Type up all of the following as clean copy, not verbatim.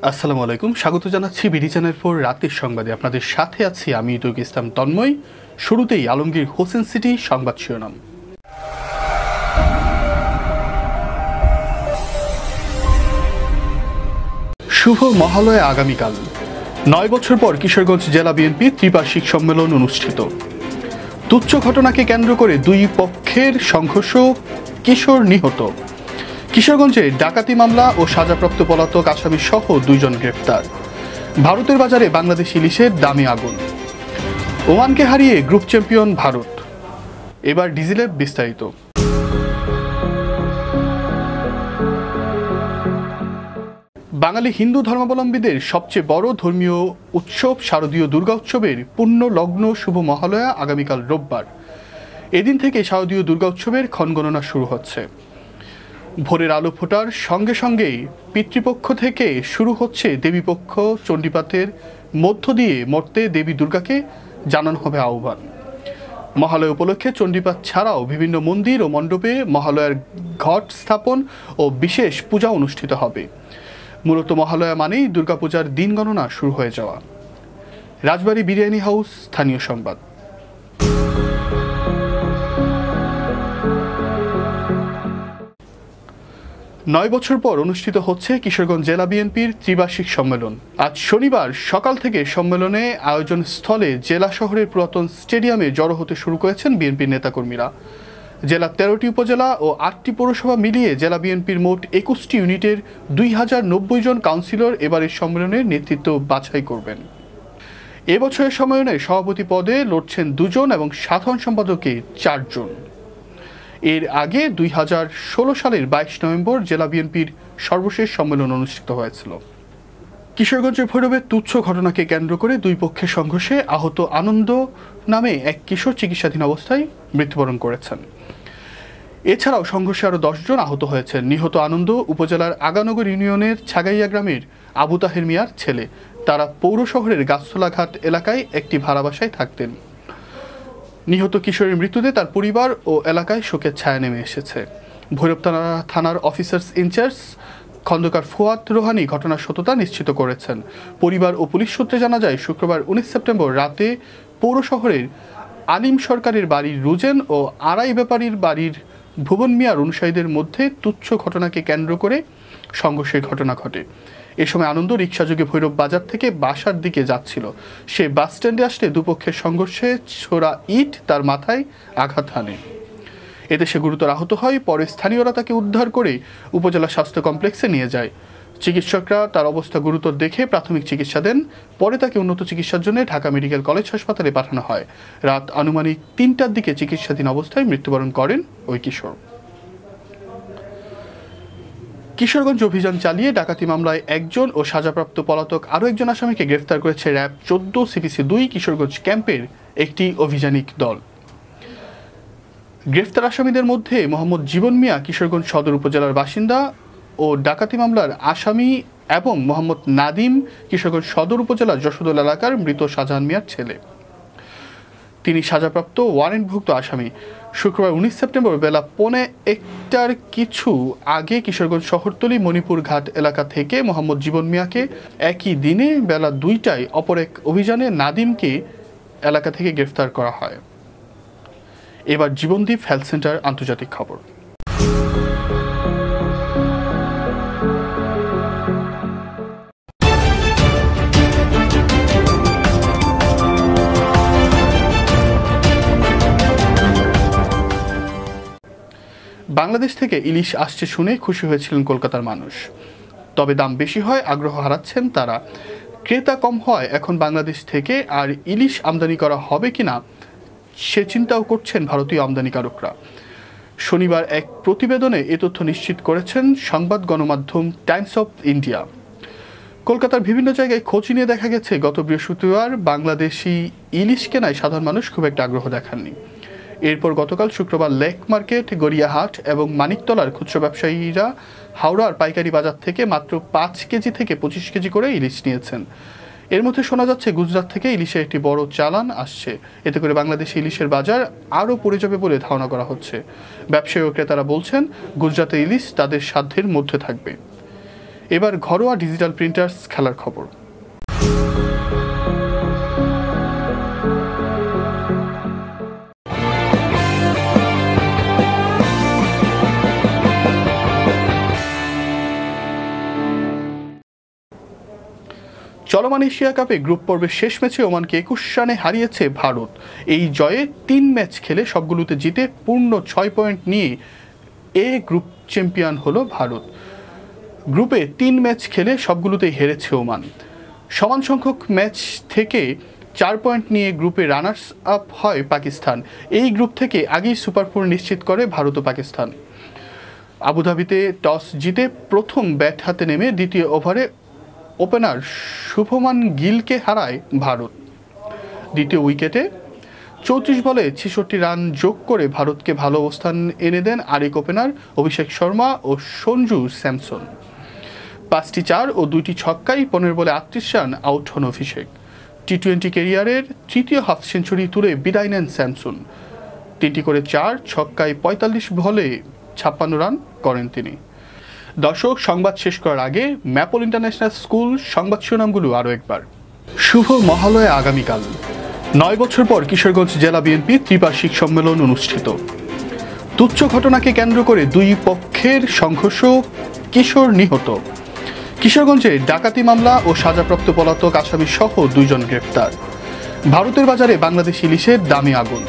আসসালামু আলাইকুম, স্বাগত জানাচ্ছি বিডি চ্যানেল 4 রাতের সংবাদে। আপনাদের সাথে আছি আমি তৌক ইসলাম তন্ময়। শুরুতেই আলমগীর হোসেন সিটি সংবাদ শিরোনাম। শুভ মহালয়া আগামীকাল। 9 বছর পর কিশোরগঞ্জ জেলা বিএনপি ত্রিবার্ষিক সম্মেলন অনুষ্ঠিত। তুচ্ছ ঘটনাকে কেন্দ্র করে দুই পক্ষের সংঘর্ষ, কিশোর নিহত। কিশোরগঞ্জে ডাকাতি মামলা ও সাজাপ্রাপ্ত পলাতক আসামি সহ 2 জন গ্রেপ্তার। ভারতের বাজারে বাংলাদেশ ইলিশের দামে আগুন। ওমানকে হারিয়ে গ্রুপ চ্যাম্পিয়ন ভারত। এবার ডিজিলের বিস্তারিত। বাঙালি হিন্দু ধর্মাবলম্বীদের সবচেয়ে বড় ধর্মীয় উৎসব শারদীয় দুর্গা উৎসবের পূর্ণ লগ্ন শুভ মহালয়া আগামীকাল রোববার। এদিন থেকে শারদীয় দুর্গা উৎসবের ক্ষণগণনা শুরু হচ্ছে। ভোরের আলো ফোটার সঙ্গে সঙ্গেই পিতৃপক্ষ থেকে শুরু হচ্ছে দেবীপক্ষ। চণ্ডীপাঠের মধ্য দিয়ে মর্তে দেবী দুর্গাকে জানানো হবে আহ্বান। মহালয়া উপলক্ষে চণ্ডীপাঠ ছাড়াও বিভিন্ন মন্দির ও মণ্ডপে মহালয়ার ঘট স্থাপন ও বিশেষ পূজা অনুষ্ঠিত হবে। মূলত মহালয়া মানেই দুর্গাপূজার দিন গণনা শুরু হয়ে যাওয়া। রাজবাড়ী বিরিয়ানি হাউস স্থানীয় সংবাদ। নয় বছর পর অনুষ্ঠিত হচ্ছে কিশোরগঞ্জ জেলা বিএনপির ত্রিবার্ষিক সম্মেলন। আজ শনিবার সকাল থেকে সম্মেলনে আয়োজন স্থলে জেলা শহরের পুরাতন স্টেডিয়ামে জড়ো হতে শুরু করেছেন বিএনপির নেতাকর্মীরা। জেলা 13টি উপজেলা ও 8টি পৌরসভা মিলিয়ে জেলা বিএনপির মোট 21টি ইউনিটের 2090 জন কাউন্সিলর এবারের সম্মেলনের নেতৃত্ব বাছাই করবেন। এবছরের সম্মেলনে সভাপতি পদে লড়ছেন 2 জন এবং সাধারণ সম্পাদকে 4 জন। এর আগে 2016 সালের 22 নভেম্বর জেলা বিএনপির সর্বশেষ সম্মেলন অনুষ্ঠিত হয়েছিল। কিশোরগঞ্জের ভৈরবে তুচ্ছ ঘটনাকে কেন্দ্র করে দুই পক্ষের সংঘর্ষে আহত আনন্দ নামে এক কিশোর চিকিৎসাধীন অবস্থায় মৃত্যুবরণ করেছেন। এছাড়াও সংঘর্ষে আরও 10 জন আহত হয়েছেন। নিহত আনন্দ উপজেলার আগানগর ইউনিয়নের ছাগাইয়া গ্রামের আবু তাহের মিয়ার ছেলে। তারা পৌর শহরের গাছতলা ঘাট এলাকায় একটি ভাড়া বাসায় থাকতেন। নিহত কিশোরের মৃত্যুতে তার পরিবার ও এলাকায় শোকের ছায়া নেমে এসেছে। ভৈরব থানার অফিসার্স ইনচার্জ খন্দকার ফুয়াদ রোহানি ঘটনার সত্যতা নিশ্চিত করেছেন। পরিবার ও পুলিশ সূত্রে জানা যায়, শুক্রবার 19 সেপ্টেম্বর রাতে পৌর শহরের আলিম সরকারের বাড়ির রুজেন ও আড়াই ব্যাপারীর বাড়ির ভুবন মিয়ার অনুসারীদের মধ্যে তুচ্ছ ঘটনাকে কেন্দ্র করে সংঘর্ষের ঘটনা ঘটে। এ সময় আনন্দ রিকশাযোগে ভৈরব বাজার থেকে বাসার দিকে যাচ্ছিল। সে বাস স্ট্যান্ডে আসলে দুপক্ষের সংঘর্ষে ছোড়া ইট তার মাথায় আঘাত হানে। এতে সে গুরুতর আহত হয়। পরে স্থানীয়রা তাকে উদ্ধার করে উপজেলা স্বাস্থ্য কমপ্লেক্সে নিয়ে যায়। চিকিৎসকরা তার অবস্থা গুরুতর দেখে প্রাথমিক চিকিৎসা দেন। পরে তাকে উন্নত চিকিৎসার জন্য ঢাকা মেডিকেল কলেজ হাসপাতালে পাঠানো হয়। রাত আনুমানিক 3টার দিকে চিকিৎসাধীন অবস্থায় মৃত্যুবরণ করেন ওই কিশোর। কিশোরগঞ্জ অভিযান চালিয়ে ডাকাতি মামলায় 1 জন ও সাজাপ্রাপ্ত পলাতক আরও 1 জন আসামিকে গ্রেফতার করেছে র্যাব 14 সিপিসি 2 কিশোরগঞ্জ ক্যাম্পের একটি অভিযানিক দল। গ্রেফতার আসামিদের মধ্যে মোহাম্মদ জীবন মিয়া কিশোরগঞ্জ সদর উপজেলার বাসিন্দা ও ডাকাতি মামলার আসামি এবং মোহাম্মদ নাদিম কিশোরগঞ্জ সদর উপজেলার যশোদল এলাকার মৃত শাহজাহান মিয়ার ছেলে। তিনি সাজাপ্রাপ্ত ওয়ারেন্টভুক্ত আসামি। শুক্রবার 19 সেপ্টেম্বর বেলা 1:45টার কিছু আগে কিশোরগঞ্জ শহরতলি মণিপুর ঘাট এলাকা থেকে মোহাম্মদ জীবন মিয়াকে, একই দিনে বেলা 2টায় অপর এক অভিযানে নাদিমকে এলাকা থেকে গ্রেফতার করা হয়। এবার জীবনদ্বীপ হেলথ সেন্টার আন্তর্জাতিক খবর। বাংলাদেশ থেকে ইলিশ আসছে শুনে খুশি হয়েছিলেন কলকাতার মানুষ। তবে দাম বেশি হয় আগ্রহ হারাচ্ছেন তারা। ক্রেতা কম হয় এখন বাংলাদেশ থেকে আর ইলিশ আমদানি করা হবে কিনা সে চিন্তাও করছেন ভারতীয় আমদানিকারকরা। শনিবার এক প্রতিবেদনে এ তথ্য নিশ্চিত করেছেন সংবাদ গণমাধ্যম টাইমস অফ ইন্ডিয়া। কলকাতার বিভিন্ন জায়গায় খোঁজ নিয়ে দেখা গেছে, গত বৃহস্পতিবার বাংলাদেশি ইলিশ কেনায় সাধারণ মানুষ খুব একটা আগ্রহ দেখাননি। এরপর গতকাল শুক্রবার লেক মার্কেট, গড়িয়াহাট এবং মানিকতলার খুচরা ব্যবসায়ীরা হাওড়ার পাইকারি বাজার থেকে মাত্র 5 কেজি থেকে 25 কেজি করে ইলিশ নিয়েছেন। এর মধ্যে শোনা যাচ্ছে গুজরাট থেকে ইলিশের একটি বড় চালান আসছে। এতে করে বাংলাদেশি ইলিশের বাজার আরও পড়ে যাবে বলে ধারণা করা হচ্ছে। ব্যবসায়ী ও ক্রেতারা বলছেন, গুজরাটের ইলিশ তাদের সাধ্যের মধ্যে থাকবে। এবার ঘরোয়া ডিজিটাল প্রিন্টার্স খেলার খবর। চলমান এশিয়া কাপে গ্রুপ পর্বের শেষ ম্যাচে ওমানকে 21 রানে হারিয়েছে ভারত। এই জয়ে 3 ম্যাচ খেলে সবগুলোতে জিতে পূর্ণ 6 পয়েন্ট নিয়ে এ গ্রুপ চ্যাম্পিয়ন হলো ভারত। গ্রুপে 3 ম্যাচ খেলে সবগুলোতেই হেরেছে ওমান। সমান সংখ্যক ম্যাচ থেকে 4 পয়েন্ট নিয়ে গ্রুপে রানার্স আপ হয় পাকিস্তান। এই গ্রুপ থেকে আগেই সুপার 4 নিশ্চিত করে ভারত ও পাকিস্তান। আবুধাবিতে টস জিতে প্রথম ব্যাট হাতে নেমে দ্বিতীয় ওভারে ওপেনার শুভমান গিলকে হারায় ভারত। দ্বিতীয় উইকেটে 34 বলে 66 রান যোগ করে ভারতকে ভালো অবস্থান এনে দেন আরেক ওপেনার অভিষেক শর্মা ও সঞ্জু স্যামসন। 5টি 4 ও 2টি ছক্কায় 15 বলে 38 রান আউট হন অভিষেক। টি-20 ক্যারিয়ারের তৃতীয় হাফ সেঞ্চুরি তুলে বিদায় নেন স্যামসন। 3টি করে 4 ছক্কায় 45 বলে 56 রান করেন তিনি। দর্শক, সংবাদ শেষ করার আগে ম্যাপল ইন্টারন্যাশনাল স্কুল সংবাদ শিরোনামগুলো আরও একবার। শুভ মহালয়া আগামীকাল। 9 বছর পর কিশোরগঞ্জ জেলা বিএনপির ত্রিবার্ষিক সম্মেলন অনুষ্ঠিত। তুচ্ছ ঘটনাকে কেন্দ্র করে দুই পক্ষের সংঘর্ষ, কিশোর নিহত। কিশোরগঞ্জে ডাকাতি মামলা ও সাজাপ্রাপ্ত পলাতক আসামি সহ 2 জন গ্রেপ্তার। ভারতের বাজারে বাংলাদেশ ইলিশের দামি আগুন।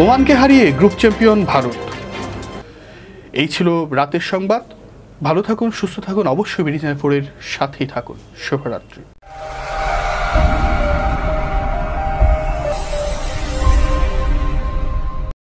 ওমানকে হারিয়ে গ্রুপ চ্যাম্পিয়ন ভারত। এই ছিল রাতের সংবাদ। ভালো থাকুন, সুস্থ থাকুন, অবশ্যই বিডি চ্যানেল 4 এর সাথেই থাকুন। শুভরাত্রি।